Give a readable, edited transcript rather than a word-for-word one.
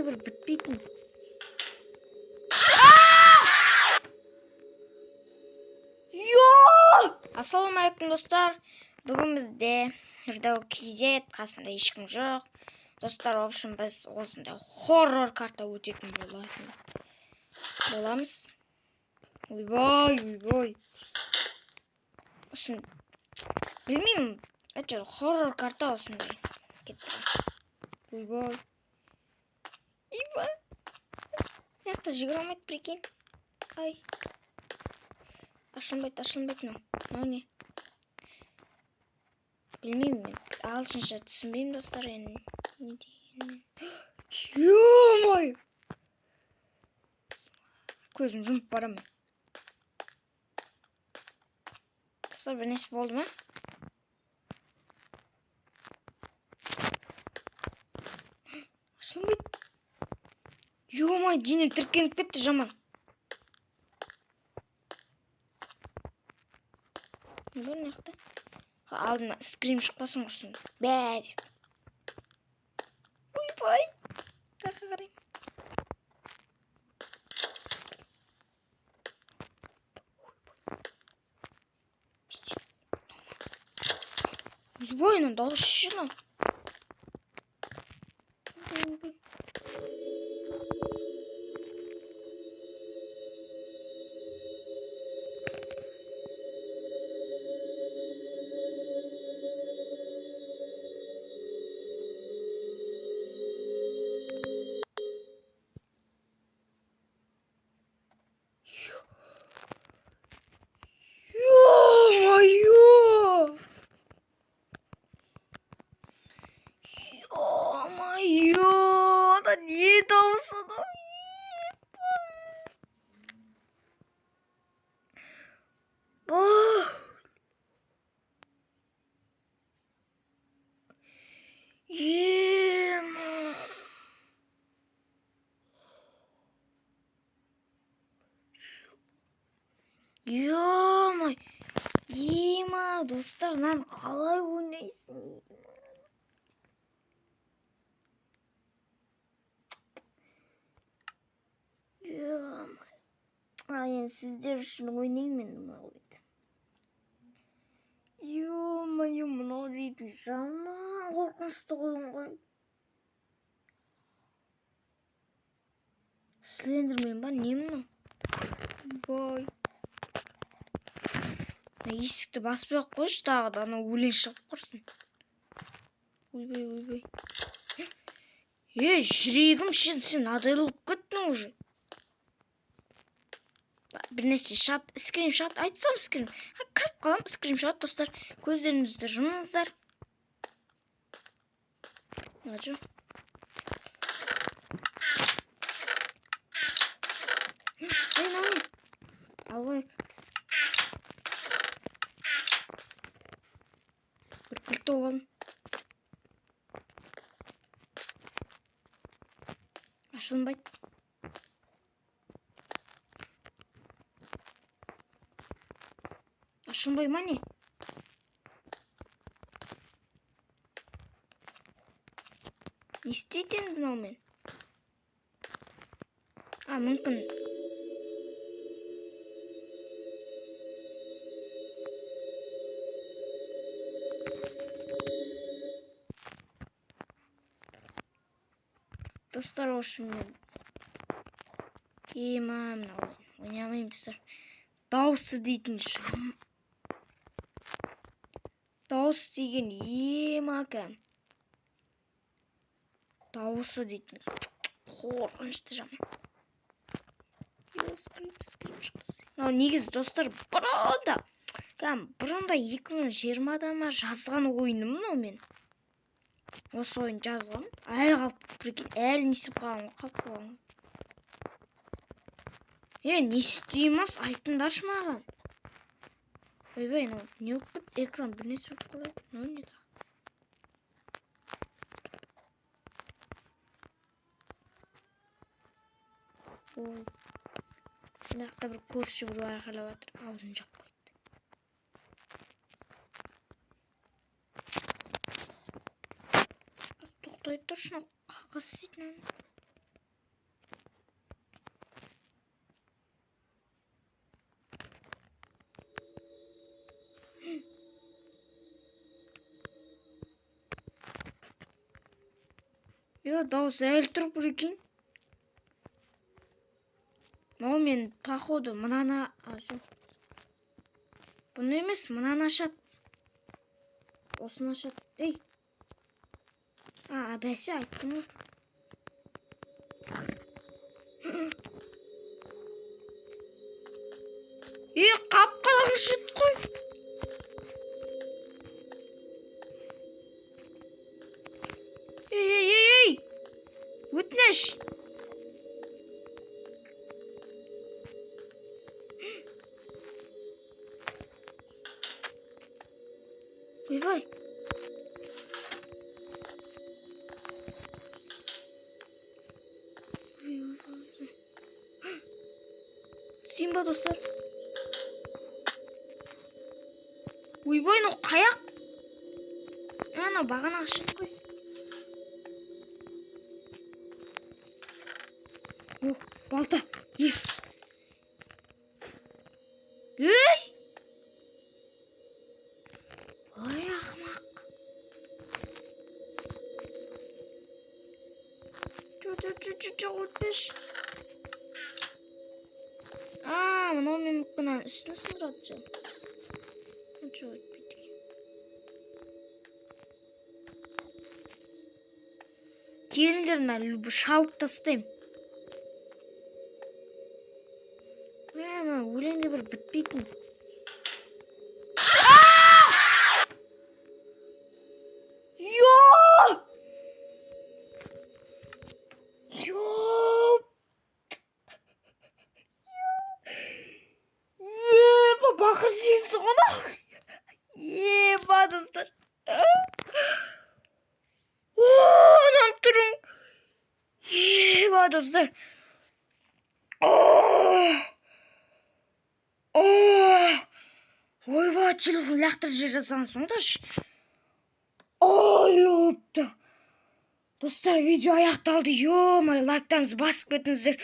бір бітпейтін. Ассалаумағалейкум достар. Бүгін бізде Erdo.kz қасында ешкім жоқ. Достар, в общем, біз осындай хоррор карта өтетін боламыз. Ойбай. Осын білмеймін, әйтеуір хоррор карта осындай кетті. Ойбай. Яқта жүгіре алмайды, прикинь. Ай. Ашылмайды. Мынау не? Білмеймін мен. Ағылшынша түсінбеймін достар, енді не дегенмен. Ё-май! Көзім жұмып барамын. Достар, бір нәрсе болды ма? Ашылмайды. Ё-май, денем тіркеніп кетті жаман. Не бар мынақты? Алдыма скрим шықпасын құрсын. Бә деп. Ойбай. Жаққа қарайым. Ойбай, мынау дауыс шыны. Не дауысы да? Ё-май, ема, достар, нан қалай ойнайсың? Ё-май, енді сіздер үшін ойнаймын мынау ойды. Ё-май, мынау дейді жаман қорқынышты ойын ғой. Слендермен ба, не мынау? Бай. Есікті баспай ақ қойшы, тағы да ана өлең шығып құрсын. Ойбай. Жүрегім сен адайлып кеттің уже. Bir нәрсе скриншот айтсам скрин. Кіріп қалам скриншот достар. Көздеріңізді жұмыңыздар. Аджо. Алайк. Bir kılıkta olalım. Ашылмайды. Ашылмай ма не? Не істейді енді мынау мен? Мүмкін. Достар, ошым мен. Ема, мынау ойнамайым достар. Дауысы дейтін жам. Дауыс деген ема кәм. Дауысы дейтін. Қорқынышты жаман. Скрим шықпасы. Негізі достар, бұрында 2020-да ма жазған ойыным мынау мен. Осы ойын жазған. Әлі несіп қалған. Не істейміз? Айтындаршы маған. Ойбай, не өкпіт? Экран бір несі өп қалайды. Не да? Ой. Мынақта бір көрші бір айқайлап жатыр. Аузын жаппайды. Тоқтай тұршы, қақасы істейтін. дауыс әлі тұрып тұр екен. Но мен походу мынаны ашып. Бұны емес, мынаны ашады. Осыны ашады. Ей. Бәсе айттым ғой. Қап-қараңғы шыт қой. Ей. Өтініш. Ойбай. Симба достар. Ойбай, но қаяқ? Ана бағана ашық қой. Балта. Ес. Ей! Ой, ақмақ. Өтпеш. Мынау мен мүмкінен үстін сындырады жа. Өтпейді. Келіндерін әлі шауып тастайым. Өлеңде бір бітпейтін. Бақыр жеңсі ғана. Ба, достар. Анам тұрың. Ба, достар. Ойба, телефон лақтыр жер жазған соңдаш. Опты. Достар, видео аяқталды. Лайктарыңызды басып кетіңіздер.